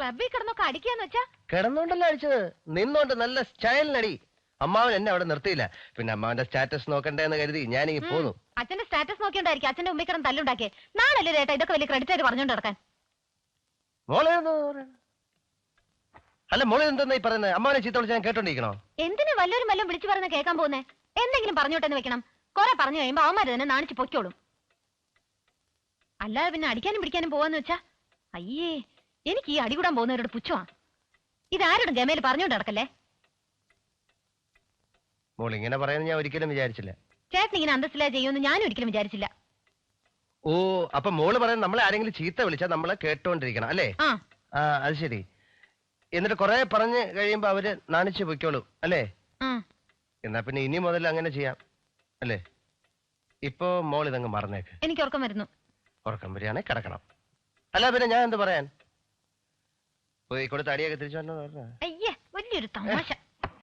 ക്ലബിൽ കിടന്നൊക്കെ അടിക്കാന്ന് വെച്ചാ? കിടന്നോണ്ടല്ലോ അടിച്ചത്, നിന്നോണ്ട് നല്ല സ്റ്റൈലിനടി. അമ്മാവൻ എന്നെ അവിടെ നിർത്തിയില്ല, പിന്നെ അമ്മാവന്റെ സ്റ്റാറ്റസ് നോക്കണ്ടേന്ന് കരുതി ഞാനീ പോന്നു. അച്ഛന്റെ സ്റ്റാറ്റസ് നോക്കിയോണ്ടായിരിക്കും അച്ഛന്റെ ഉമ്മ കിടന്ന് തല്ലുണ്ടാക്കിയേ. നാളല്ലേ ചേട്ടാ ഇതൊക്കെ വലിയ ക്രെഡിറ്റ് ആയിട്ട് പറഞ്ഞോണ്ട് നടക്കാൻ. അല്ല മോളെ എന്താ ഈ പറയുന്നത്? അമ്മാവനെ ചീത്ത വിളിച്ച് ഞാൻ കേട്ടോണ്ടിരിക്കണോ? എന്തിനു വല്ലവരും വല്ലതും വിളിച്ചു പറഞ്ഞ കേൾക്കാൻ പോകുന്നേ? എന്തെങ്കിലും പറഞ്ഞോട്ടെന്ന് വെക്കണം. കുറെ പറഞ്ഞു കഴിയുമ്പോ അവന്മാര് തന്നെ നാണിച്ച് പൊയ്ക്കോളും. അല്ലാതെ പിന്നെ അടിക്കാനും പിടിക്കാനും പോവാന്ന് വെച്ചാ അയ്യേ, എനിക്ക് ഈ അടികൂടാൻ പോകുന്നവരോട് പുച്ഛമാ. ഇതാരോടും ജമേല് പറഞ്ഞോണ്ട് നടക്കല്ലേ. മോൾ ഇങ്ങനെ പറയുന്നത് ഞാൻ ഒരിക്കലും വിചാരിച്ചില്ല. ചേട്ടൻ ഇങ്ങനെ അന്തസ്സിലാ ചെയ്യുമെന്ന് ഞാനും ഒരിക്കലും വിചാരിച്ചില്ല. ഓ, അപ്പൊ മോള് പറയുന്നത് നമ്മളെ ആരെങ്കിലും ചീത്ത വിളിച്ചാൽ നമ്മളെ കേട്ടോണ്ടിരിക്കണം അല്ലേ? ആ, അത് ശരി. എന്നിട്ട് കുറെ പറഞ്ഞ് കഴിയുമ്പോ അവര് നാണിച്ചു പൊയ്ക്കോളൂ അല്ലേ? എന്നാ പിന്നെ ഇനി മുതൽ അങ്ങനെ ചെയ്യാം അല്ലേ? ഇപ്പൊ മോൾ ഇതങ്ങ് മറന്നേക്ക്. എനിക്ക് ഉറക്കം വരുന്നു. ഉറക്കം വരികയാണെ കിടക്കണം. അല്ല പിന്നെ ഞാൻ എന്ത് പറയാൻ? പോയി കൊടുത്ത് അടിയൊക്കെ തിരിച്ചു വന്നോ? അയ്യേ, വലിയൊരു തമാശ.